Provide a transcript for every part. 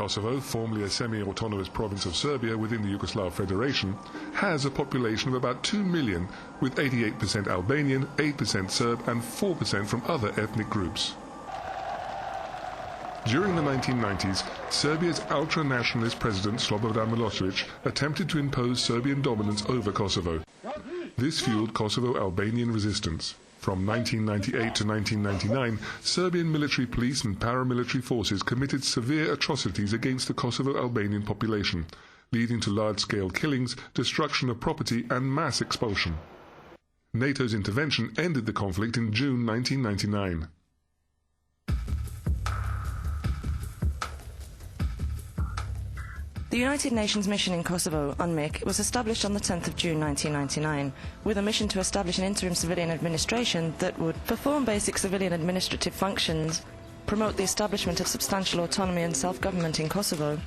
Kosovo, formerly a semi-autonomous province of Serbia within the Yugoslav Federation, has a population of about 2 million, with 88% Albanian, 8% Serb and 4% from other ethnic groups. During the 1990s, Serbia's ultra-nationalist president Slobodan Milosevic attempted to impose Serbian dominance over Kosovo. This fueled Kosovo-Albanian resistance. From 1998 to 1999, Serbian military police and paramilitary forces committed severe atrocities against the Kosovo-Albanian population, leading to large-scale killings, destruction of property and mass expulsion. NATO's intervention ended the conflict in June 1999. The United Nations mission in Kosovo, Unmik, was established on the 10th of June 1999, with a mission to establish an interim civilian administration that would perform basic civilian administrative functions, promote the establishment of substantial autonomy and self-government in Kosovo,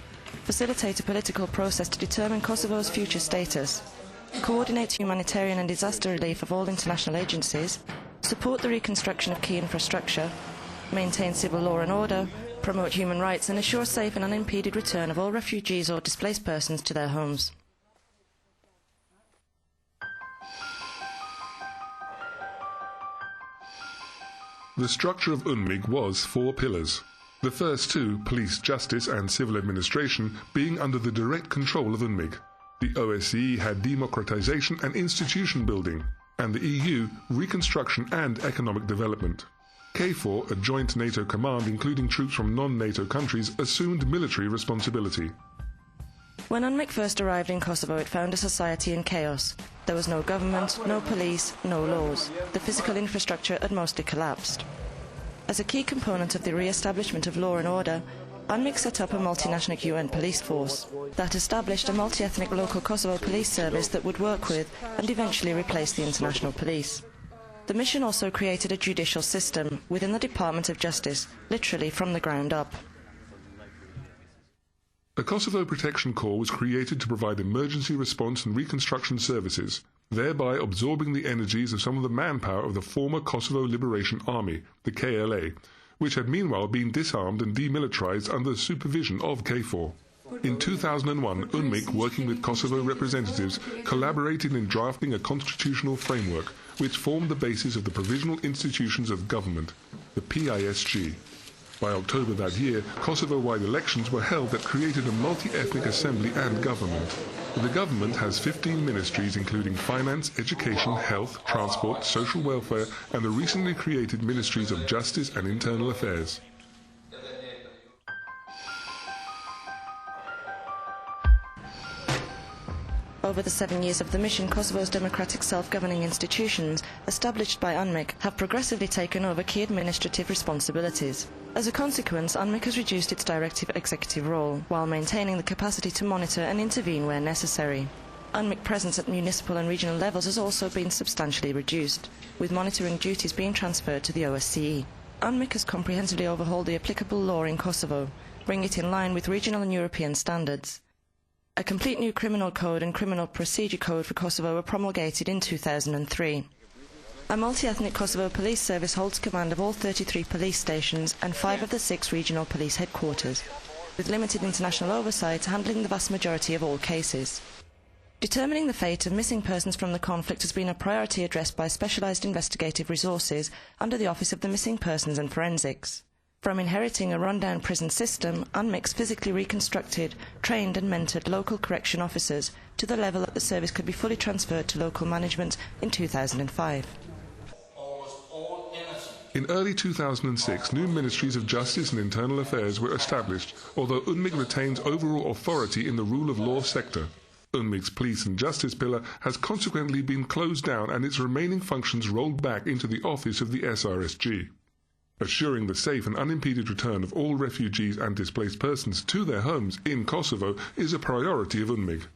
facilitate a political process to determine Kosovo's future status, coordinate humanitarian and disaster relief of all international agencies, support the reconstruction of key infrastructure, maintain civil law and order, promote human rights and assure safe and unimpeded return of all refugees or displaced persons to their homes. The structure of Unmik was 4 pillars. The first 2, police, justice and civil administration, being under the direct control of Unmik. The OSCE had democratization and institution building, and the EU, reconstruction and economic development. KFOR, a joint NATO command including troops from non-NATO countries, assumed military responsibility. When Unmik first arrived in Kosovo, it found a society in chaos. There was no government, no police, no laws. The physical infrastructure had mostly collapsed. As a key component of the re-establishment of law and order, Unmik set up a multinational UN police force that established a multi-ethnic local Kosovo police service that would work with and eventually replace the international police. The mission also created a judicial system within the Department of Justice, literally from the ground up. A Kosovo Protection Corps was created to provide emergency response and reconstruction services, thereby absorbing the energies of some of the manpower of the former Kosovo Liberation Army, the KLA, which had meanwhile been disarmed and demilitarized under the supervision of KFOR. In 2001, Unmik, working with Kosovo representatives, collaborated in drafting a constitutional framework which formed the basis of the Provisional Institutions of Government, the PISG. By October that year, Kosovo-wide elections were held that created a multi-ethnic assembly and government. The government has 15 ministries including finance, education, health, transport, social welfare and the recently created ministries of justice and internal affairs. Over the 7 years of the mission, Kosovo's democratic self-governing institutions, established by Unmik, have progressively taken over key administrative responsibilities. As a consequence, Unmik has reduced its directive executive role, while maintaining the capacity to monitor and intervene where necessary. Unmik presence at municipal and regional levels has also been substantially reduced, with monitoring duties being transferred to the OSCE. Unmik has comprehensively overhauled the applicable law in Kosovo, bringing it in line with regional and European standards. A complete new criminal code and criminal procedure code for Kosovo were promulgated in 2003. A multi-ethnic Kosovo police service holds command of all 33 police stations and 5 of the 6 regional police headquarters, with limited international oversight handling the vast majority of all cases. Determining the fate of missing persons from the conflict has been a priority addressed by specialised investigative resources under the Office of the Missing Persons and Forensics. From inheriting a rundown prison system, Unmik physically reconstructed, trained and mentored local correction officers to the level that the service could be fully transferred to local management in 2005. In early 2006, new ministries of justice and internal affairs were established, although Unmik retains overall authority in the rule of law sector. Unmik's police and justice pillar has consequently been closed down and its remaining functions rolled back into the office of the SRSG. Assuring the safe and unimpeded return of all refugees and displaced persons to their homes in Kosovo is a priority of Unmik.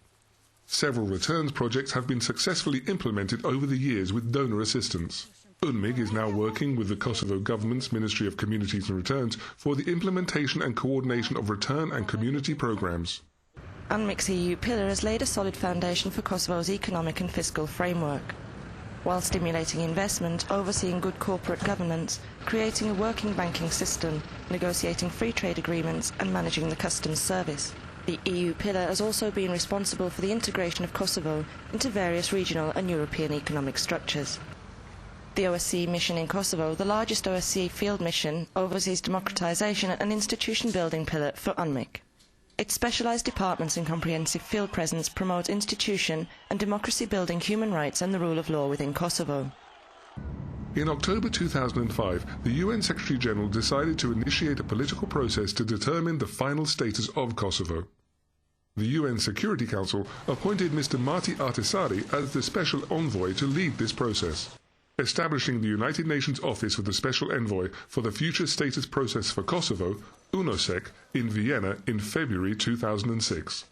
Several returns projects have been successfully implemented over the years with donor assistance. Unmik is now working with the Kosovo government's Ministry of Communities and Returns for the implementation and coordination of return and community programs. Unmik's EU pillar has laid a solid foundation for Kosovo's economic and fiscal framework. while stimulating investment, overseeing good corporate governance, creating a working banking system, negotiating free trade agreements and managing the customs service. The EU pillar has also been responsible for the integration of Kosovo into various regional and European economic structures. The OSCE mission in Kosovo, the largest OSCE field mission, oversees democratisation and institution building pillar for Unmik. Its specialised departments and comprehensive field presence promote institution and democracy building human rights and the rule of law within Kosovo. In October 2005, the UN Secretary-General decided to initiate a political process to determine the final status of Kosovo. The UN Security Council appointed Mr. Marty Ahtisaari as the Special Envoy to lead this process, establishing the United Nations Office for the Special Envoy for the Future Status Process for Kosovo, UNOSEC, in Vienna in February 2006.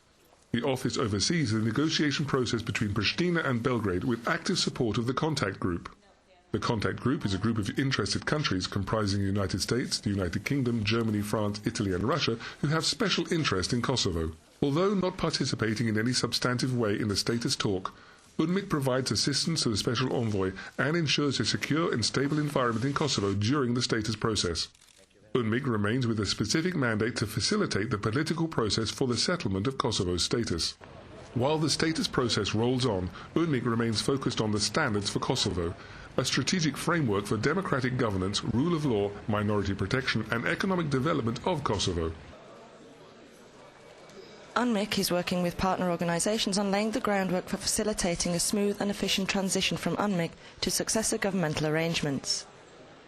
The office oversees the negotiation process between Pristina and Belgrade with active support of the Contact Group. The Contact Group is a group of interested countries comprising the United States, the United Kingdom, Germany, France, Italy and Russia who have special interest in Kosovo. Although not participating in any substantive way in the status talk, Unmik provides assistance to the Special Envoy and ensures a secure and stable environment in Kosovo during the status process. Unmik remains with a specific mandate to facilitate the political process for the settlement of Kosovo's status. While the status process rolls on, Unmik remains focused on the standards for Kosovo, a strategic framework for democratic governance, rule of law, minority protection and economic development of Kosovo. Unmik is working with partner organisations on laying the groundwork for facilitating a smooth and efficient transition from Unmik to successor governmental arrangements.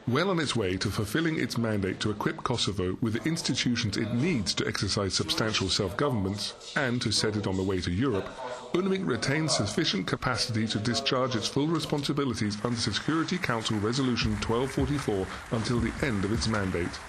Well on its way to fulfilling its mandate to equip Kosovo with the institutions it needs to exercise substantial self-governance and to set it on the way to Europe, Unmik retains sufficient capacity to discharge its full responsibilities under Security Council Resolution 1244 until the end of its mandate.